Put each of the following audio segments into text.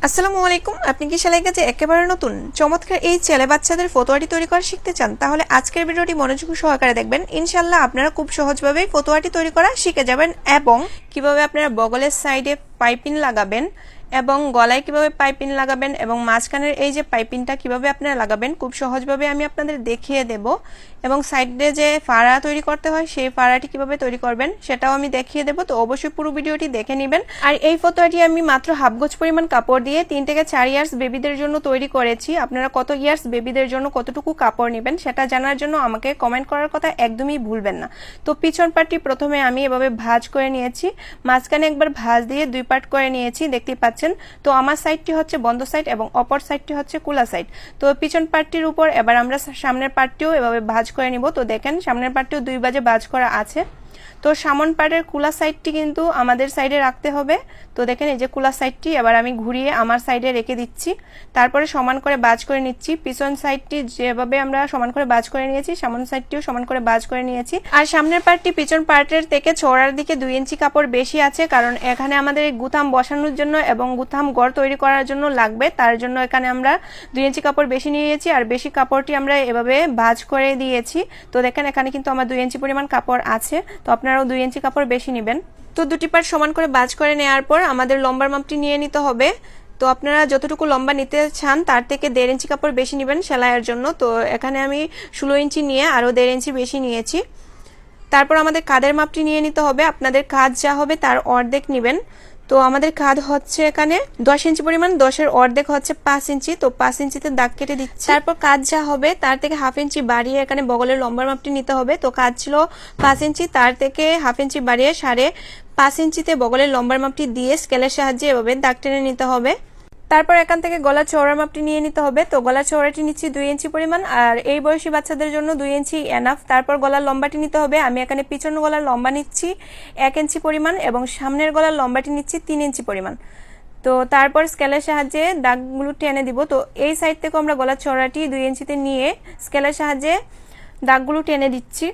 আসসালামু আলাইকুম। আপনি কি সেলাই কাজে একেবারে নতুন? চমৎকার এই ছেলে বাচ্চাদের ফতোয়াটি তৈরি করা শিখতে চান? তাহলে আজকের ভিডিওটি মনোযোগ সহকারে দেখবেন। ইনশাআল্লাহ আপনারা খুব সহজভাবেই ফতোয়াটি তৈরি করা শিখে যাবেন এবং কিভাবে আপনারা বগলের সাইডে পাইপিং লাগাবেন এবং গলায় কিভাবে পাইপিং লাগাবেন এবং মাঝখানের এই যে পাইপিংটা কিভাবে আপনারা লাগাবেন খুব সহজভাবে আমি আপনাদের দেখিয়ে দেব এবং সাইডে যে ফাড়া তৈরি করতে হয় সেই ফাড়াটি কিভাবে তৈরি করবেন সেটাও আমি দেখিয়ে দেব। তো অবশ্যই পুরো ভিডিওটি দেখে নেবেন। আর এই ফতোয়াটি আমি মাত্র হাফ গজ পরিমাণ কাপড় দিয়ে 3 থেকে 4 ইয়ার্স বেবিদের জন্য তৈরি করেছি। আপনারা কত ইয়ার্স বেবিদের জন্য কতটুকু কাপড় নেবেন সেটা জানার জন্য আমাকে কমেন্ট করার কথা একদমই ভুলবেন না। তো পিছন পার্টটি প্রথমে আমি এভাবে ভাঁজ করে নিয়েছি, মাঝখানে একবার ভাঁজ দিয়ে 2 পার্ট করে নিয়েছি, দেখতেই পাচ্ছেন। তো আমার সাইডটি হচ্ছে বন্ধ সাইড এবং অপর সাইডটি হচ্ছে খোলা সাইড। তো পিছন পার্টটির উপর এবার আমরা সামনের পার্টটিও এভাবে ভাঁজ করে নিব। তো দেখেন সামনের পার্টটিও 2 ভাঁজে ভাঁজ করা আছে। তো সামন পার্টের খোলা সাইডটি কিন্তু আমাদের সাইডে রাখতে হবে। তো দেখেন এই যে খোলা সাইডটি এবার আমি ঘুরিয়ে আমার সাইডে রেখে দিচ্ছি, তারপরে সমান করে ভাঁজ করে নিচ্ছি। পিছন সাইডটি যেভাবে আমরা সমান করে ভাঁজ করে নিয়েছি সামন সাইডটিও সমান করে ভাঁজ করে নিয়েছি। আর সামনের পার্টটি পিছন পার্টের থেকে চওড়ার দিকে 2 ইঞ্চি কাপড় বেশি আছে, কারণ এখানে আমাদের গুথাম বসানোর জন্য এবং গুথাম গড় তৈরি করার জন্য লাগবে, তার জন্য এখানে আমরা 2 ইঞ্চি কাপড় বেশি নিয়েছি আর বেশি কাপড়টি আমরা এভাবে ভাঁজ করে দিয়েছি। তো দেখেন এখানে কিন্তু আমার 2 ইঞ্চি পরিমাণ কাপড় আছে, তো আপনারাও 2 ইঞ্চি কাপড় বেশি নেবেন। তো দুটি পার্ট সমান করে ভাঁজ করে নেওয়ার পর আমাদের লম্বার মাপটি নিয়ে নিতে হবে। তো আপনারা যতটুকু লম্বা নিতে চান তার থেকে 1.5 ইঞ্চি কাপড় বেশি নেবেন সেলাইয়ের জন্য। তো এখানে আমি 16 ইঞ্চি নিয়ে আরও 1.5 ইঞ্চি বেশি নিয়েছি। তারপর আমাদের কাঁধের মাপটি নিয়ে নিতে হবে। আপনাদের কাঁধ যা হবে তার অর্ধেক নেবেন। তো আমাদের কাঁধ হচ্ছে এখানে 10 ইঞ্চি পরিমাণ, 10-এর অর্ধেক হচ্ছে 5 ইঞ্চি। তো 5 ইঞ্চিতে দাগ কেটে দিচ্ছি। তারপর কাঁধ যা হবে তার থেকে হাফ ইঞ্চি বাড়িয়ে এখানে বগলের লম্বার মাপটি নিতে হবে। তো কাঁধ ছিল 5 ইঞ্চি, তার থেকে হাফ ইঞ্চি বাড়িয়ে 5.5 ইঞ্চিতে বগলের লম্বার মাপটি দিয়ে স্কেলের সাহায্যে এভাবে দাগ টেনে নিতে হবে। তারপর এখান থেকে গলার চওড়া মাপটি নিয়ে নিতে হবে। তো গলার চওড়াটি নিচ্ছি 2 ইঞ্চি পরিমাণ, আর এই বয়সী বাচ্চাদের জন্য 2 ইঞ্চি এনাফ। তারপর গলার লম্বাটি নিতে হবে। আমি এখানে পিছন গলার লম্বা নিচ্ছি 1 ইঞ্চি পরিমাণ এবং সামনের গলার লম্বাটি নিচ্ছি 3 ইঞ্চি পরিমাণ। তো তারপর স্কেলের সাহায্যে দাগগুলো টেনে দিব। তো এই সাইড থেকে আমরা গলার চওড়াটি 2 ইঞ্চিতে নিয়ে স্কেলের সাহায্যে দাগগুলো টেনে দিচ্ছি।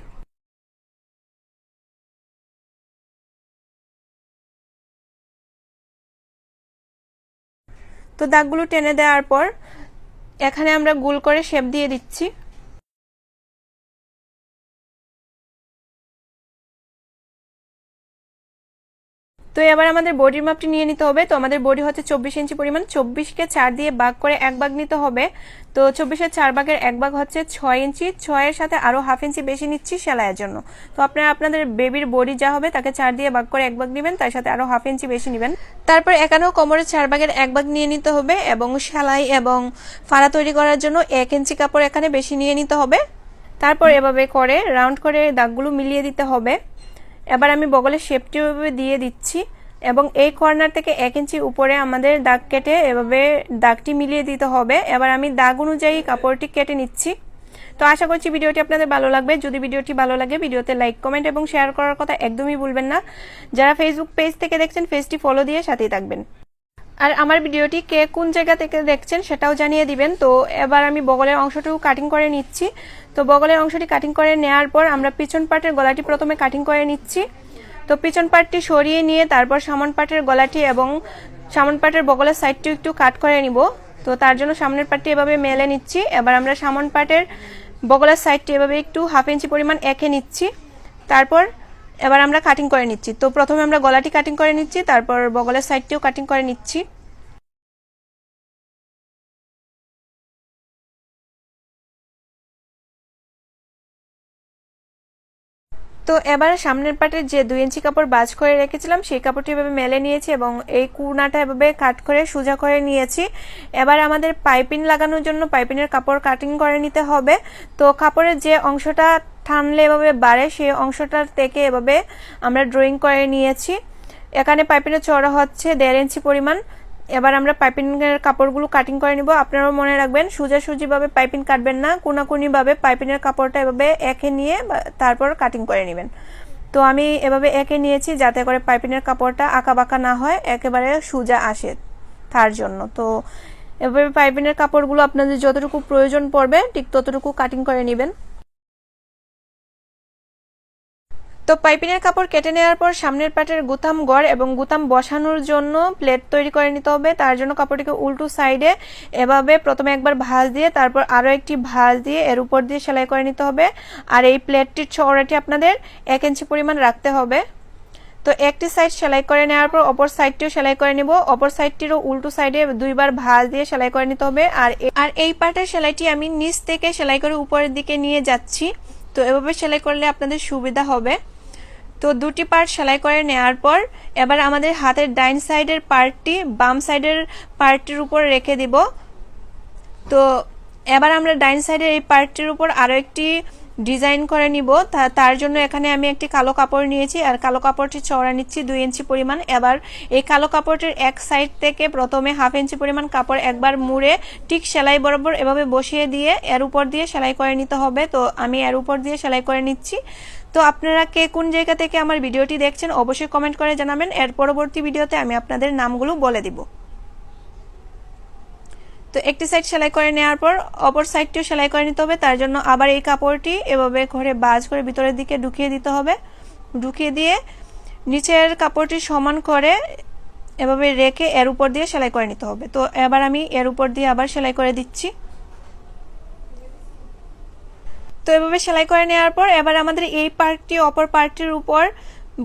তো দাগগুলো টেনে দেওয়ার পর এখানে আমরা গোল করে শেপ দিয়ে দিচ্ছি। তো এবার আমাদের বডির মাপটি নিয়ে নিতে হবে। তো আমাদের বডি হচ্ছে 24 ইঞ্চি পরিমাণ, 24কে 4 দিয়ে ভাগ করে 1 ভাগ নিতে হবে। তো 24-এর 4 ভাগের 1 ভাগ হচ্ছে 6 ইঞ্চি, 6-এর সাথে আরো হাফ ইঞ্চি বেশি নিচ্ছি সেলাইয়ের জন্য। তো আপনারা আপনাদের বেবির বডি যা হবে তাকে 4 দিয়ে ভাগ করে 1 ভাগ নেবেন, তার সাথে আরো হাফ ইঞ্চি বেশি নেবেন। তারপর এখানেও কোমরের 4 ভাগের 1 ভাগ নিয়ে নিতে হবে এবং সেলাই এবং ফাড়া তৈরি করার জন্য 1 ইঞ্চি কাপড় এখানে বেশি নিয়ে নিতে হবে। তারপর এভাবে করে রাউন্ড করে দাগগুলো মিলিয়ে দিতে হবে। এবার আমি বগলের শেপটি এভাবে দিয়ে দিচ্ছি এবং এই কর্নার থেকে 1 ইঞ্চি উপরে আমাদের দাগ কেটে এভাবে দাগটি মিলিয়ে দিতে হবে। এবার আমি দাগ অনুযায়ী কাপড়টি কেটে নিচ্ছি। তো আশা করছি ভিডিওটি আপনাদের ভালো লাগবে। যদি ভিডিওটি ভালো লাগে ভিডিওতে লাইক, কমেন্ট এবং শেয়ার করার কথা একদমই ভুলবেন না। যারা ফেসবুক পেজ থেকে দেখছেন পেজটি ফলো দিয়ে সাথেই থাকবেন। আর আমার ভিডিওটি কে কোন জায়গা থেকে দেখছেন সেটাও জানিয়ে দিবেন। তো এবার আমি বগলের অংশটুকু কাটিং করে নিচ্ছি। তো বগলের অংশটি কাটিং করে নেওয়ার পর আমরা পিছন পার্টের গলাটি প্রথমে কাটিং করে নিচ্ছি। তো পিছন পার্টটি সরিয়ে নিয়ে তারপর সামন পার্টের গলাটি এবং সামন পার্টের বগলের সাইডটি একটু কাট করে নিব। তো তার জন্য সামনের পার্টটি এভাবে মেলে নিচ্ছি। এবার আমরা সামন পার্টের বগলের সাইডটি এভাবে একটু হাফ ইঞ্চি পরিমাণ এঁকে নিচ্ছি। তারপর এবার আমরা কাটিং করে নিচ্ছি। তো প্রথমে আমরা গলাটি কাটিং করে নিচ্ছি, তারপর বগলের সাইডটিও কাটিং করে নিচ্ছি। তো এবার সামনের পার্টের যে 2 ইঞ্চি কাপড় ভাঁজ করে রেখেছিলাম সেই কাপড়টি এভাবে মেলে নিয়েছি এবং এই কোণাটা এভাবে কাট করে সোজা করে নিয়েছি। এবার আমাদের পাইপিং লাগানোর জন্য পাইপিংয়ের কাপড় কাটিং করে নিতে হবে। তো কাপড়ের যে অংশটা টানলে এভাবে বাড়ে সেই অংশটার থেকে এভাবে আমরা ড্রয়িং করে নিয়েছি। এখানে পাইপিংয়ের চওড়া হচ্ছে 1.5 ইঞ্চি পরিমাণ। এবার আমরা পাইপিংয়ের কাপড়গুলো কাটিং করে নিব। আপনারাও মনে রাখবেন সোজাসুজি ভাবে পাইপিং কাটবেন না, কোনাকুনি ভাবে পাইপিংয়ের কাপড়টা এভাবে এঁকে নিয়ে তারপর কাটিং করে নেবেন। তো আমি এভাবে এঁকে নিয়েছি যাতে করে পাইপিংয়ের কাপড়টা আঁকা বাঁকা না হয়, একেবারে সোজা আসে তার জন্য। তো এভাবে পাইপিংয়ের কাপড়গুলো আপনাদের যতটুকু প্রয়োজন পড়বে ঠিক ততটুকু কাটিং করে নেবেন। তো তো পাইপিনের কাপড় কেটে নেওয়ার পর সামনের পাটের গুতাম গড় এবং গুতাম বসানোর জন্য প্লেট তৈরি করে নিতে হবে। তার জন্য কাপড়টিকে উল্টো সাইডে এভাবে প্রথমে একবার ভাঁজ দিয়ে তারপর আরও একটি ভাঁজ দিয়ে এর উপর দিয়ে সেলাই করে নিতে হবে। আর এই প্লেটটির চওড়াটি আপনাদের 1 ইঞ্চি পরিমাণ রাখতে হবে। তো একটি সাইড সেলাই করে নেওয়ার পর অপর সাইডটিও সেলাই করে নিব। অপর সাইডটিরও উল্টো সাইডে 2বার ভাঁজ দিয়ে সেলাই করে নিতে হবে। আর এই পার্টের সেলাইটি আমি নিচ থেকে সেলাই করে উপরের দিকে নিয়ে যাচ্ছি। তো এভাবে সেলাই করলে আপনাদের সুবিধা হবে। তো দুটি পার্ট সেলাই করে নেওয়ার পর এবার আমাদের হাতের ডাইন সাইডের পার্টটি বাম সাইডের পার্টটির উপর রেখে দিব। তো এবার আমরা ডাইন সাইডের এই পার্টটির উপর আরও একটি ডিজাইন করে নিব। তার জন্য এখানে আমি একটি কালো কাপড় নিয়েছি আর কালো কাপড়টি চওড়া নিচ্ছি 2 ইঞ্চি পরিমাণ। এবার এই কালো কাপড়টির এক সাইড থেকে প্রথমে 1/2 ইঞ্চি পরিমাণ কাপড় একবার মুড়ে ঠিক সেলাই বরাবর এভাবে বসিয়ে দিয়ে এর উপর দিয়ে সেলাই করে নিতে হবে। তো আমি এর উপর দিয়ে সেলাই করে নিচ্ছি। তো আপনারা কে কোন জায়গা থেকে আমার ভিডিওটি দেখছেন অবশ্যই কমেন্ট করে জানাবেন। এর পরবর্তী ভিডিওতে আমি আপনাদের নামগুলো বলে দিব। তো একটি সাইড সেলাই করে নেওয়ার পর অপর সাইডটিও সেলাই করে নিতে হবে। তার জন্য আবার এই কাপড়টি এভাবে করে ভাঁজ করে ভিতরের দিকে ঢুকিয়ে দিতে হবে। ঢুকিয়ে দিয়ে নিচের কাপড়টি সমান করে এভাবে রেখে এর উপর দিয়ে সেলাই করে নিতে হবে। তো এবার আমি এর উপর দিয়ে আবার সেলাই করে দিচ্ছি। তো এভাবে সেলাই করে নেওয়ার পর এবার আমাদের এই পার্টটি অপর পার্টটির উপর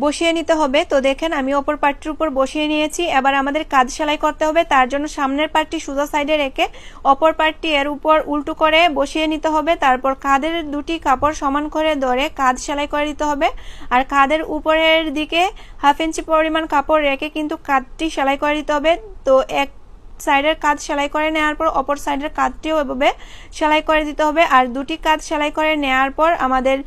বসিয়ে নিতে হবে। তো দেখেন আমি অপর পার্টটির উপর বসিয়ে নিয়েছি। এবার আমাদের কাঁধ সেলাই করতে হবে। তার জন্য সামনের পার্টটি সোজা সাইডে রেখে অপর পার্টটি এর উপর উল্টো করে বসিয়ে নিতে হবে। তারপর কাঁধের দুটি কাপড় সমান করে ধরে কাঁধ সেলাই করে দিতে হবে। আর কাঁধের উপরের দিকে 1/2 ইঞ্চি পরিমাণ কাপড় রেখে কিন্তু কাঁধটি সেলাই করে দিতে হবে। তো এক সাইডের কাঁধ সেলাই করে নেওয়ার পর অপর সাইডের কাঁধটিও এভাবে সেলাই করে দিতে হবে। আর দুটি কাঁধ সেলাই করে নেওয়ার পর আমাদের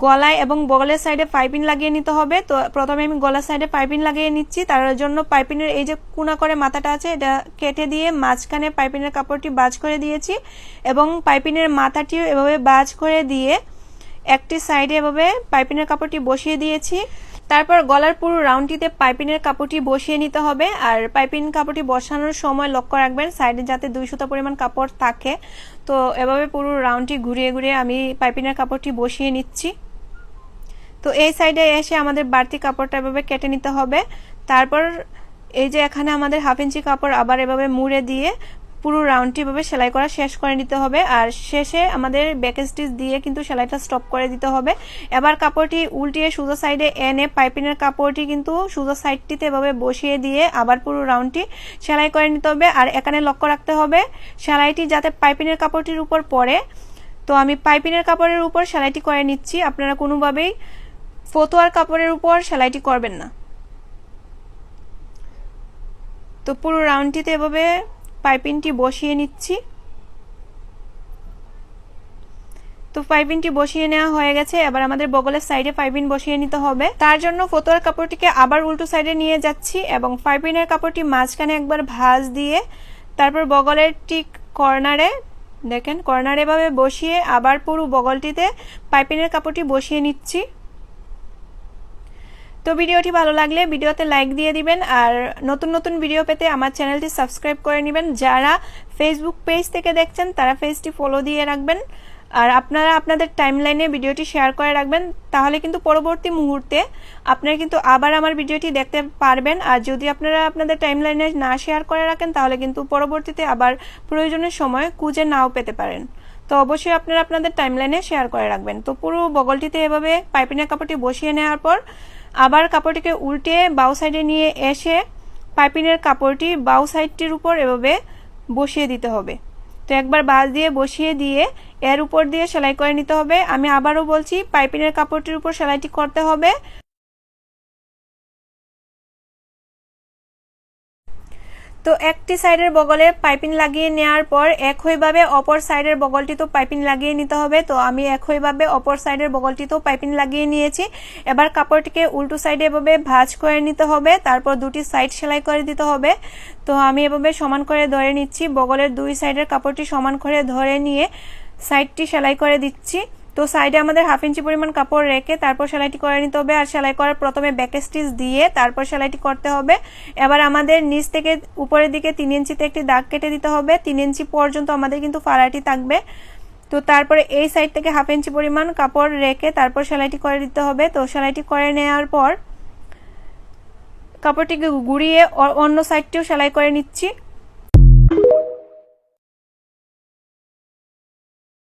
গলায় এবং বগলের সাইডে পাইপিং লাগিয়ে নিতে হবে। তো প্রথমে আমি গলার সাইডে পাইপিং লাগিয়ে নিচ্ছি। তার জন্য পাইপিংয়ের এই যে কোনা করে মাথাটা আছে এটা কেটে দিয়ে মাঝখানে পাইপিংয়ের কাপড়টি ভাঁজ করে দিয়েছি এবং পাইপিংয়ের মাথাটিও এভাবে ভাঁজ করে দিয়ে একটি সাইডে এভাবে পাইপিংয়ের কাপড়টি বসিয়ে দিয়েছি। তারপর গলার পুরো রাউন্ডটিতে পাইপিংয়ের কাপড়টি বসিয়ে নিতে হবে। আর পাইপিং কাপড়টি বসানোর সময় লক্ষ্য রাখবেন সাইডে যাতে 2 সুতা পরিমাণ কাপড় থাকে। তো এভাবে পুরো রাউন্ডটি ঘুরিয়ে ঘুরিয়ে আমি পাইপিংয়ের কাপড়টি বসিয়ে নিচ্ছি। তো এই সাইডে এসে আমাদের বাড়তি কাপড়টা এভাবে কেটে নিতে হবে। তারপর এই যে এখানে আমাদের 1/2 ইঞ্চি কাপড় আবার এভাবে মুড়ে দিয়ে পুরো রাউন্ডটি এভাবে সেলাই করা শেষ করে নিতে হবে। আর শেষে আমাদের ব্যাক স্টিচ দিয়ে কিন্তু সেলাইটা স্টপ করে দিতে হবে। এবার কাপড়টি উল্টিয়ে সোজা সাইডে এনে পাইপিংয়ের কাপড়টি কিন্তু সোজা সাইডটিতে এভাবে বসিয়ে দিয়ে আবার পুরো রাউন্ডটি সেলাই করে নিতে হবে। আর এখানে লক্ষ্য রাখতে হবে সেলাইটি যাতে পাইপিংয়ের কাপড়টির উপর পড়ে। তো আমি পাইপিংয়ের কাপড়ের উপর সেলাইটি করে নিচ্ছি। আপনারা কোনোভাবেই ফতুয়ার কাপড়ের উপর সেলাইটি করবেন না। তো পুরো রাউন্ডটিতে এভাবে পাইপিংটি বসিয়ে নিচ্ছি। তো পাইপিংটি বসিয়ে নেওয়া হয়ে গেছে। এবার আমাদের বগলের সাইডে পাইপিং বসিয়ে নিতে হবে। তার জন্য ফতুয়ার কাপড়টিকে আবার উল্টো সাইডে নিয়ে যাচ্ছি এবং পাইপিংয়ের কাপড়টি মাঝখানে একবার ভাঁজ দিয়ে তারপর বগলের ঠিক কর্নারে দেখেন কর্নারে ভাবে বসিয়ে আবার পুরো বগলটিতে পাইপিংয়ের কাপড়টি বসিয়ে নিচ্ছি। তো ভিডিওটি ভালো লাগলে ভিডিওতে লাইক দিয়ে দিবেন। আর নতুন নতুন ভিডিও পেতে আমার চ্যানেলটি সাবস্ক্রাইব করে নেবেন। যারা ফেসবুক পেজ থেকে দেখছেন তারা পেজটি ফলো দিয়ে রাখবেন। আর আপনারা আপনাদের টাইমলাইনে ভিডিওটি শেয়ার করে রাখবেন। তাহলে কিন্তু পরবর্তী মুহূর্তে আপনারা কিন্তু আবার আমার ভিডিওটি দেখতে পারবেন। আর যদি আপনারা আপনাদের টাইমলাইনে না শেয়ার করে রাখেন তাহলে কিন্তু পরবর্তীতে আবার প্রয়োজনের সময় খুঁজে নাও পেতে পারেন। তো অবশ্যই আপনারা আপনাদের টাইমলাইনে শেয়ার করে রাখবেন। তো পুরো বগলটিতে এভাবে পাইপিংয়ের কাপড়টি বসিয়ে নেওয়ার পর আবার কাপড়টিকে উল্টে বাউ সাইডে নিয়ে এসে পাইপিংয়ের কাপড়টি বাউ সাইডটির উপর এভাবে বসিয়ে দিতে হবে। তো একবার ভাঁজ দিয়ে বসিয়ে দিয়ে এর উপর দিয়ে সেলাই করে নিতে হবে। আমি আবারও বলছি পাইপিংয়ের কাপড়টির উপর সেলাইটি করতে হবে। তো একটি সাইডের বগলে পাইপিং লাগিয়ে নেওয়ার পর একইভাবে অপর সাইডের বগলটিতেও পাইপিং লাগিয়ে নিতে হবে। তো আমি একইভাবে অপর সাইডের বগলটিতেও পাইপিং লাগিয়ে নিয়েছি। এবার কাপড়টিকে উল্টো সাইডে এভাবে ভাঁজ করে নিতে হবে। তারপর দুটি সাইড সেলাই করে দিতে হবে। তো আমি এভাবে সমান করে ধরে নিচ্ছি। বগলের 2 সাইডের কাপড়টি সমান করে ধরে নিয়ে সাইডটি সেলাই করে দিচ্ছি। তো সাইডে আমাদের 1/2 ইঞ্চি পরিমাণ কাপড় রেখে তারপর সেলাইটি করে নিতে হবে। আর সেলাই করার প্রথমে ব্যাক স্টিচ দিয়ে তারপর সেলাইটি করতে হবে। এবার আমাদের নিচ থেকে উপরের দিকে 3 ইঞ্চিতে একটি দাগ কেটে দিতে হবে। 3 ইঞ্চি পর্যন্ত আমাদের কিন্তু ফাড়াটি থাকবে। তো তারপরে এই সাইড থেকে 1/2 ইঞ্চি পরিমাণ কাপড় রেখে তারপর সেলাইটি করে দিতে হবে। তো সেলাইটি করে নেওয়ার পর কাপড়টিকে ঘুরিয়ে অন্য সাইডটিও সেলাই করে নিচ্ছি।